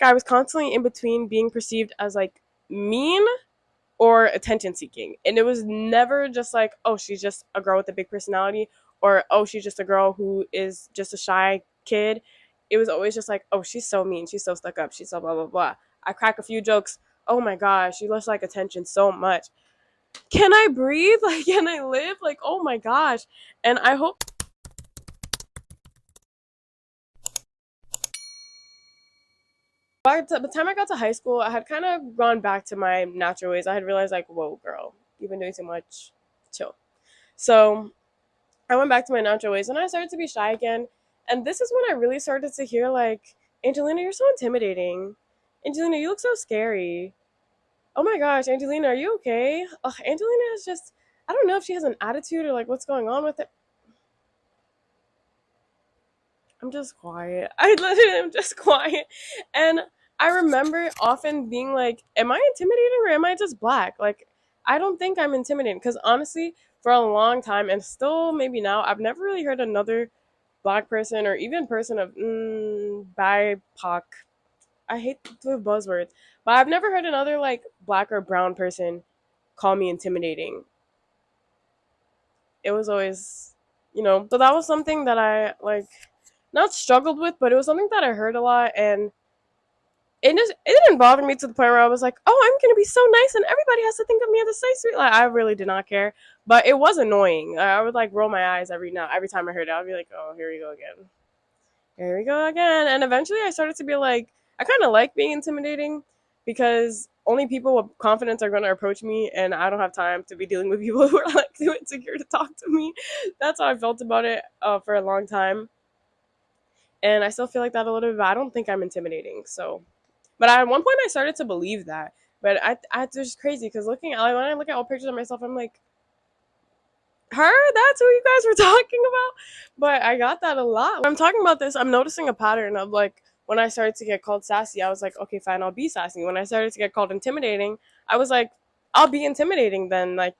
I was constantly in between being perceived as like mean or attention seeking. And it was never just like, oh, she's just a girl with a big personality, or oh, she's just a girl who is just a shy kid. It was always just like, oh, she's so mean, she's so stuck up, she's so blah blah blah. I crack a few jokes. Oh my gosh, she looks like attention so much. Can I breathe? Like, can I live? Like, oh my gosh. And I hope by the time I got to high school, I had kind of gone back to my natural ways. I had realized, like, whoa, girl, you've been doing too much. Chill. So I went back to my natural ways and I started to be shy again. And this is when I really started to hear, like, Angelina, you're so intimidating. Angelina, you look so scary. Oh my gosh, Angelina, are you okay? Ugh, Angelina is just, I don't know if she has an attitude or like what's going on with it. I'm just quiet. I literally am just quiet. And I remember often being like, am I intimidating or am I just black? Like, I don't think I'm intimidating. Because honestly, for a long time, and still maybe now, I've never really heard another black person or even person of BIPOC. I hate the buzzwords. But I've never heard another like black or brown person call me intimidating. It was always, so that was something that I like not struggled with, but it was something that I heard a lot, and it didn't bother me to the point where I was like, oh, I'm gonna be so nice, and everybody has to think of me as a nice sweet. Like I really did not care, but it was annoying. I would like roll my eyes every time I heard it. I'd be like, oh, here we go again, here we go again, and eventually I started to be like, I kind of like being intimidating because only people with confidence are going to approach me, and I don't have time to be dealing with people who are like too insecure to talk to me. That's how I felt about it for a long time, and I still feel like that a little bit, but I don't think I'm intimidating. So, but at one point I started to believe that. But it's just crazy because looking at like, when I look at old pictures of myself, I'm like, her? That's who you guys were talking about? But I got that a lot. When I'm talking about this, I'm noticing a pattern of like when I started to get called sassy, I was like, okay, fine, I'll be sassy. When I started to get called intimidating, I was like, I'll be intimidating then. Like,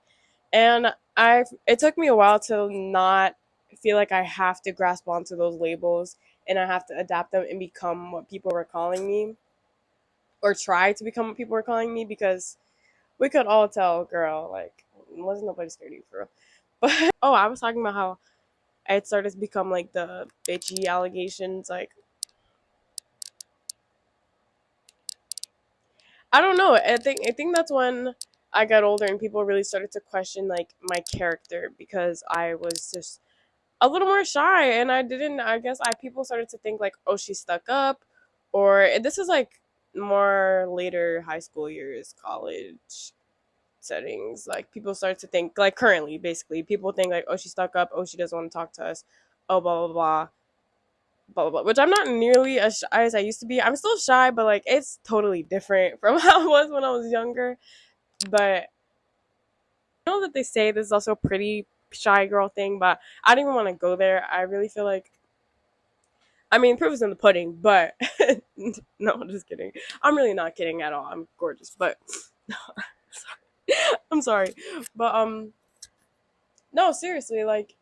and it took me a while to not feel like I have to grasp onto those labels and I have to adapt them and become what people were calling me, or try to become what people were calling me, because we could all tell, girl, like, wasn't nobody scared of you for real. But oh, I was talking about how it started to become like the bitchy allegations. Like, I don't know. I think that's when I got older and people really started to question like my character, because I was just a little more shy, and I didn't. I guess I people started to think like, oh, she's stuck up, or this is like more later high school years, college settings. Like people start to think like currently, basically, people think like, oh, she's stuck up. Oh, she doesn't want to talk to us. Oh, blah blah blah. Blah blah blah, which I'm not nearly as shy as I used to be. I'm still shy, but like it's totally different from how I was when I was younger. But I know that they say this is also a pretty shy girl thing, but I don't even want to go there. I really feel like, I mean, proof is in the pudding, but no, I'm just kidding. I'm really not kidding at all. I'm gorgeous, but I'm sorry. But no, seriously, like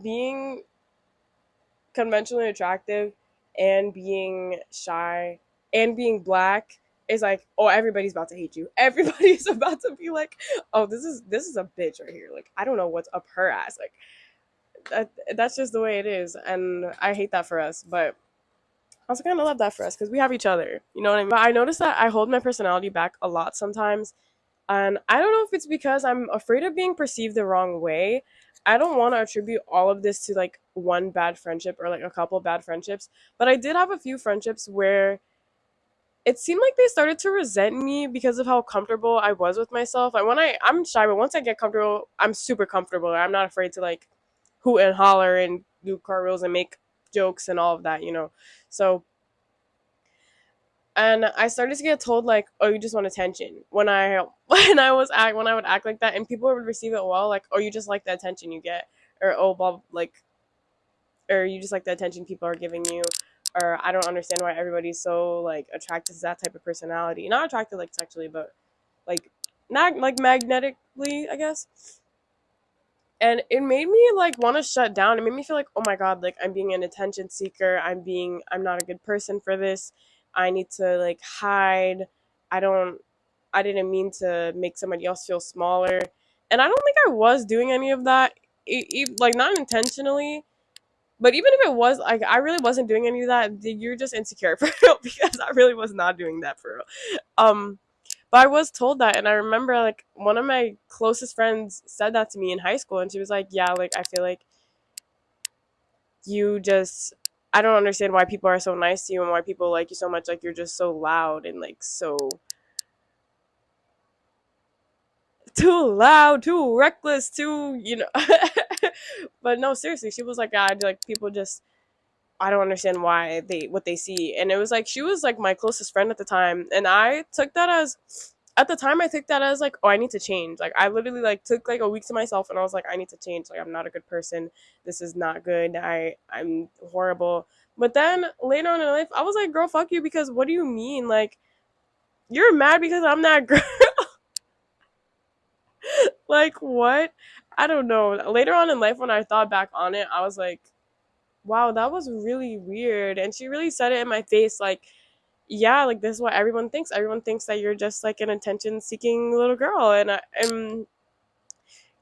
being conventionally attractive and being shy and being black is like, oh, everybody's about to hate you. Everybody's about to be like, oh, this is a bitch right here. Like, I don't know what's up her ass. Like that's just the way it is, and I hate that for us. But I also kind of love that for us because we have each other. You know what I mean? But I notice that I hold my personality back a lot sometimes, and I don't know if it's because I'm afraid of being perceived the wrong way. I don't want to attribute all of this to like one bad friendship or like a couple bad friendships, but I did have a few friendships where it seemed like they started to resent me because of how comfortable I was with myself. Like I'm shy, but once I get comfortable, I'm super comfortable. I'm not afraid to like hoot and holler and do cartwheels and make jokes and all of that, you know. So, and I started to get told like, "Oh, you just want attention." When I would act like that, and people would receive it well, like, "Oh, you just like the attention you get," or "Oh, blah, like," or "You just like the attention people are giving you," or "I don't understand why everybody's so like attracted to that type of personality." Not attracted like sexually, but like not like magnetically, I guess. And it made me like want to shut down. It made me feel like, oh my god, like I'm being an attention seeker. I'm not a good person for this. I need to like hide. I don't I didn't mean to make somebody else feel smaller. And I don't think I was doing any of that, like not intentionally. But even if it was, like, I really wasn't doing any of that. You're just insecure for real, because I really was not doing that for real. Um, but I was told that, and I remember like one of my closest friends said that to me in high school, and she was like, "Yeah, like I feel like you just." I don't understand why people are so nice to you and why people like you so much. Like you're just so loud and like so too loud, too reckless, too But no, seriously, she was like, "God, like people just I don't understand why they what they see." And it was like she was like my closest friend at the time, and I took that as at the time I took that as like, oh, I need to change. Like I literally like took like a week to myself, and I was like, I need to change. Like I'm not a good person. This is not good. I'm horrible. But then later on in life, I was like, girl, fuck you, because what do you mean? Like you're mad because I'm that girl? Like what? I don't know. Later on in life, when I thought back on it, I was like, wow, that was really weird. And she really said it in my face, like, yeah, like this is what everyone thinks. Everyone thinks that you're just like an attention seeking little girl. And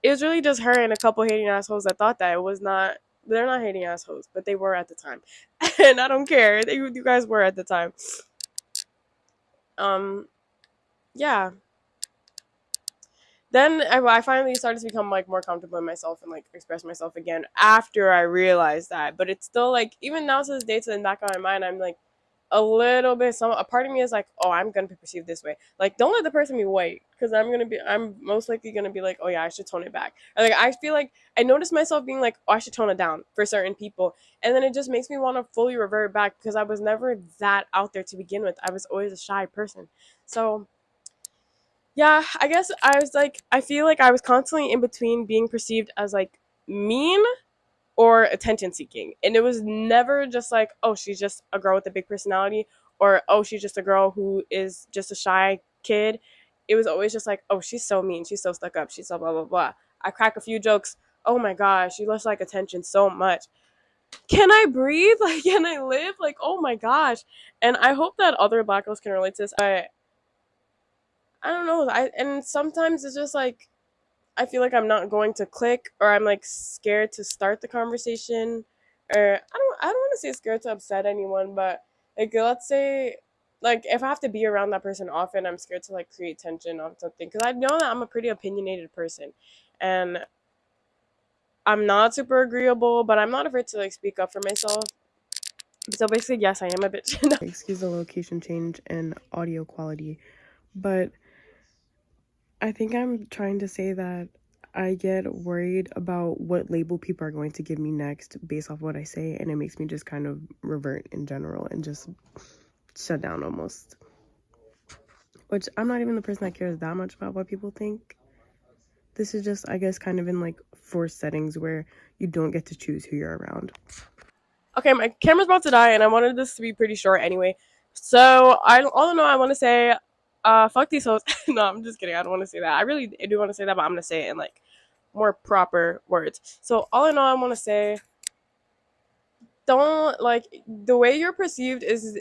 it was really just her and a couple hating assholes that thought that. It was not, they're not hating assholes, but they were at the time. And I don't care. You guys were at the time. Um, yeah. Then I finally started to become like more comfortable in myself and like express myself again after I realized that. But it's still like, even now to this day, to the back of my mind, I'm like, a little bit, some a part of me is like, oh, I'm gonna be perceived this way. Like don't let the person be white, because I'm most likely gonna be like, oh yeah, I should tone it back. And like I feel like I noticed myself being like, oh, I should tone it down for certain people, and then it just makes me want to fully revert back, because I was never that out there to begin with. I was always a shy person. So yeah, I guess I was like, I feel like I was constantly in between being perceived as like mean or attention seeking. And it was never just like, oh, she's just a girl with a big personality, or oh, she's just a girl who is just a shy kid. It was always just like, oh, she's so mean, she's so stuck up, she's so blah blah blah. I crack a few jokes. Oh my gosh, she looks like attention so much. Can I breathe? Like, can I live? Like, oh my gosh. And I hope that other black girls can relate to this. I don't know. And sometimes it's just like I feel like I'm not going to click, or I'm like scared to start the conversation, or I don't want to say scared to upset anyone, but like let's say like if I have to be around that person often, I'm scared to like create tension on something, because I know that I'm a pretty opinionated person, and I'm not super agreeable, but I'm not afraid to like speak up for myself. So basically, yes, I am a bitch. Excuse the location change and audio quality, but I think I'm trying to say that I get worried about what label people are going to give me next based off what I say, and it makes me just kind of revert in general and just shut down almost. Which I'm not even the person that cares that much about what people think. This is just, I guess, kind of in like forced settings where you don't get to choose who you're around. Okay, my camera's about to die, and I wanted this to be pretty short anyway. So all in all, I want to say, fuck these hoes. No, I'm just kidding. I don't want to say that. I really do want to say that, but I'm gonna say it in like more proper words. So all in all, I want to say, don't like the way you're perceived is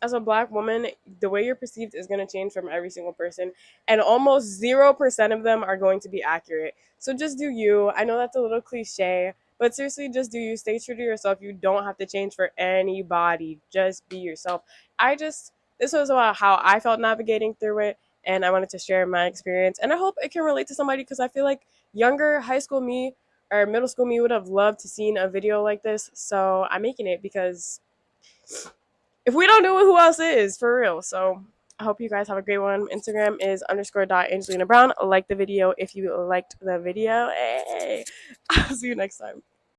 as a black woman, the way you're perceived is going to change from every single person, and almost 0% of them are going to be accurate. So just do you. I know that's a little cliche, but seriously, just do you. Stay true to yourself. You don't have to change for anybody. Just be yourself. This was about how I felt navigating through it, and I wanted to share my experience. And I hope it can relate to somebody, because I feel like younger high school me or middle school me would have loved to seen a video like this. So I'm making it, because if we don't do it, who else is, for real? So I hope you guys have a great one. Instagram is _.angelinabrown. Like the video if you liked the video. Hey, I'll see you next time.